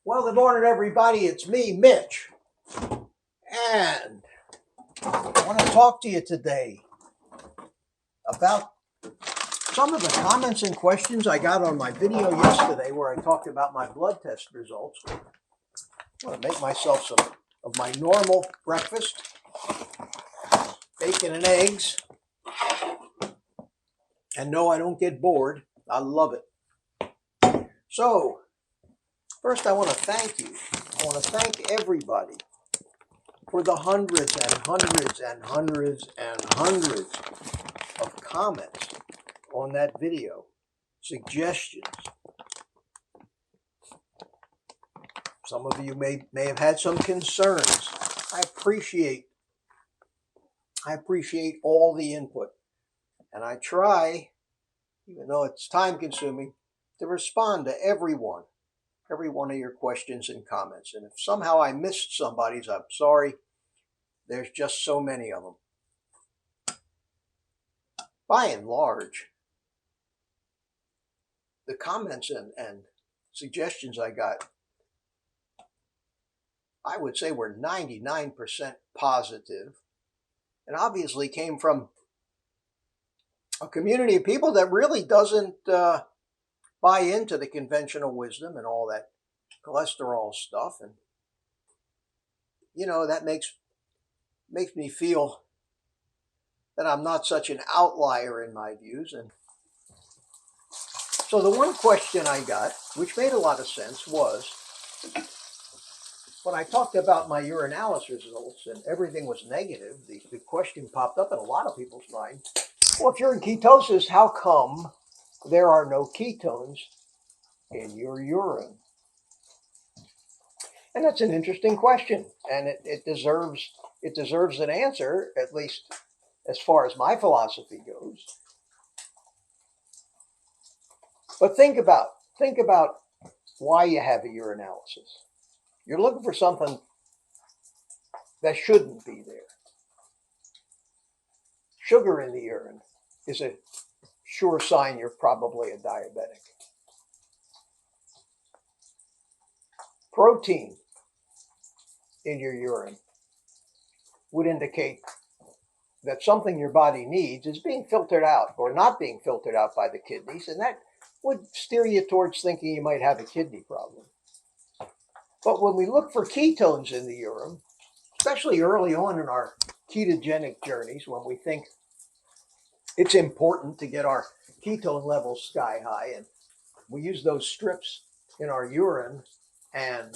Well, good morning, everybody. It's me, Mitch, and I want to talk to you today about some of the comments and questions I got on my video yesterday where I talked about my blood test results. I'm going to make myself some of my normal breakfast, bacon and eggs, and no, I don't get bored. I love it. So, first I want to thank you. I want to thank everybody for the hundreds and hundreds and hundreds and hundreds of comments on that video, suggestions. Some of you may have had some concerns. I appreciate all the input, and I try, even though it's time consuming, to respond to every one of your questions and comments. And if somehow I missed somebody's, I'm sorry. There's just so many of them. By and large, the comments and suggestions I got, I would say were 99% positive, and obviously came from a community of people that really doesn't buy into the conventional wisdom and all that cholesterol stuff. And, you know, that makes me feel that I'm not such an outlier in my views. And so the one question I got, which made a lot of sense, was when I talked about my urinalysis results and everything was negative, the question popped up in a lot of people's minds. Well, if you're in ketosis, how come there are no ketones in your urine? And that's an interesting question, and it deserves an answer, at least as far as my philosophy goes. But think about why you have a urinalysis. You're looking for something that shouldn't be there. Sugar in the urine is a sure sign you're probably a diabetic. Protein in your urine would indicate that something your body needs is being filtered out or not being filtered out by the kidneys, and that would steer you towards thinking you might have a kidney problem. But when we look for ketones in the urine, especially early on in our ketogenic journeys, when we think it's important to get our ketone levels sky high, and we use those strips in our urine and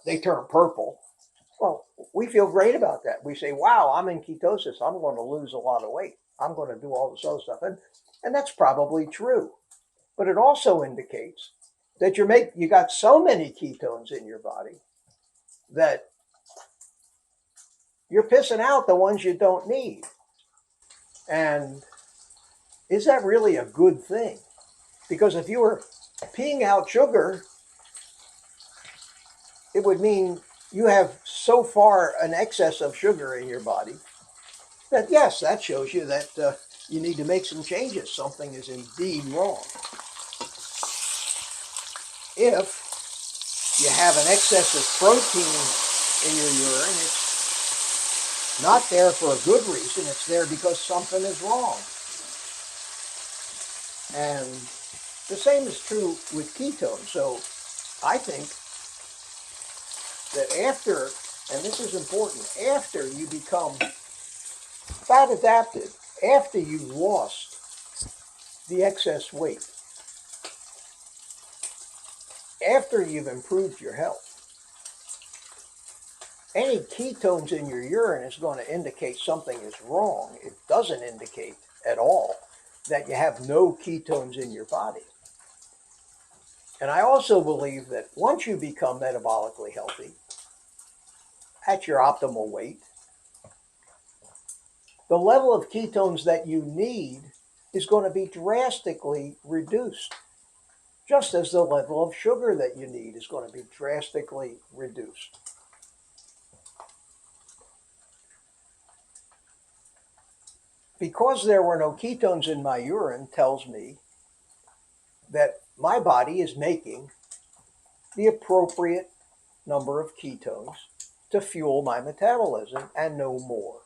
they turn purple, well, we feel great about that. We say, wow, I'm in ketosis. I'm going to lose a lot of weight. I'm going to do all this other stuff. And that's probably true. But it also indicates that you got so many ketones in your body that you're pissing out the ones you don't need. And is that really a good thing? Because if you were peeing out sugar, it would mean you have so far an excess of sugar in your body that, yes, that shows you that you need to make some changes. Something is indeed wrong. If you have an excess of protein in your urine, it's not there for a good reason. It's there because something is wrong. And the same is true with ketones. So I think that after, and this is important, after you become fat adapted, after you've lost the excess weight, after you've improved your health, any ketones in your urine is going to indicate something is wrong. It doesn't indicate at all that you have no ketones in your body. And I also believe that once you become metabolically healthy, at your optimal weight, the level of ketones that you need is going to be drastically reduced, just as the level of sugar that you need is going to be drastically reduced. Because there were no ketones in my urine tells me that my body is making the appropriate number of ketones to fuel my metabolism and no more,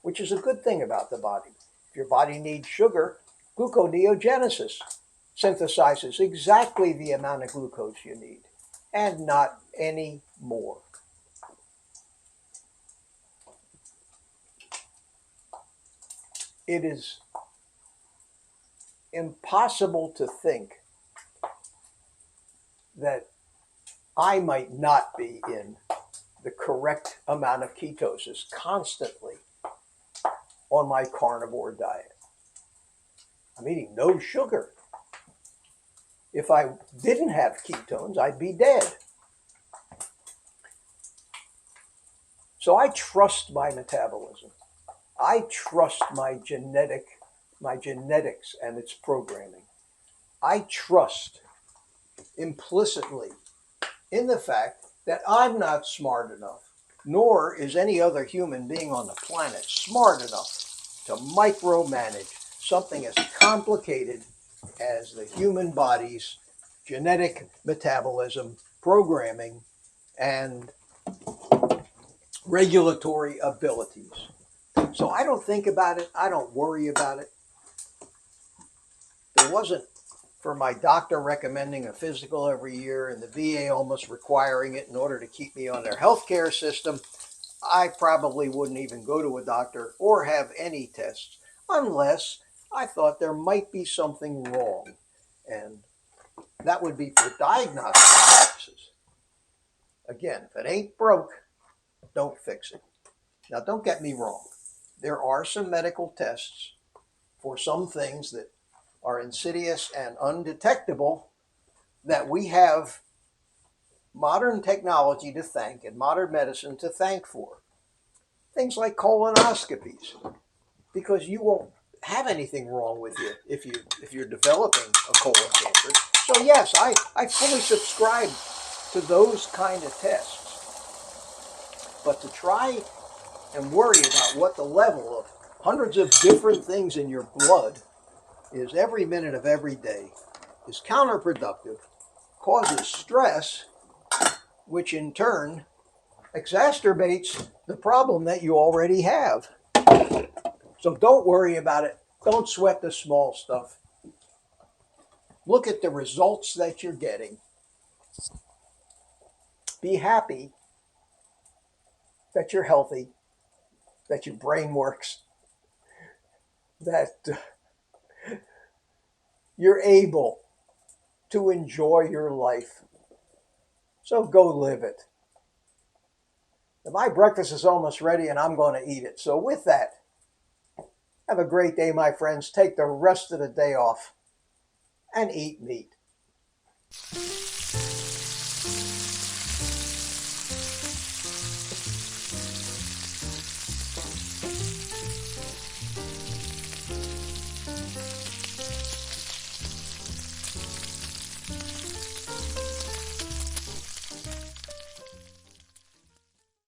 which is a good thing about the body. If your body needs sugar, gluconeogenesis synthesizes exactly the amount of glucose you need and not any more. It is impossible to think that I might not be in the correct amount of ketosis constantly on my carnivore diet. I'm eating no sugar. If I didn't have ketones, I'd be dead. So I trust my metabolism. I trust my genetics and its programming. I trust implicitly in the fact that I'm not smart enough, nor is any other human being on the planet smart enough to micromanage something as complicated as the human body's genetic metabolism, programming, and regulatory abilities. So I don't think about it. I don't worry about it. It wasn't for my doctor recommending a physical every year and the VA almost requiring it in order to keep me on their healthcare system, I probably wouldn't even go to a doctor or have any tests unless I thought there might be something wrong. And that would be for diagnostic purposes. Again, if it ain't broke, don't fix it. Now, don't get me wrong. There are some medical tests for some things that are insidious and undetectable that we have modern technology to thank and modern medicine to thank for. Things like colonoscopies, because you won't have anything wrong with you if you're developing a colon cancer. So yes, I fully subscribe to those kind of tests. But to try and worry about what the level of hundreds of different things in your blood is every minute of every day is counterproductive, causes stress, which in turn exacerbates the problem that you already have. So don't worry about it. Don't sweat the small stuff. Look at the results that you're getting. Be happy that you're healthy, that your brain works, that you're able to enjoy your life. So go live it. My breakfast is almost ready and I'm going to eat it. So with that, have a great day, my friends. Take the rest of the day off and eat meat.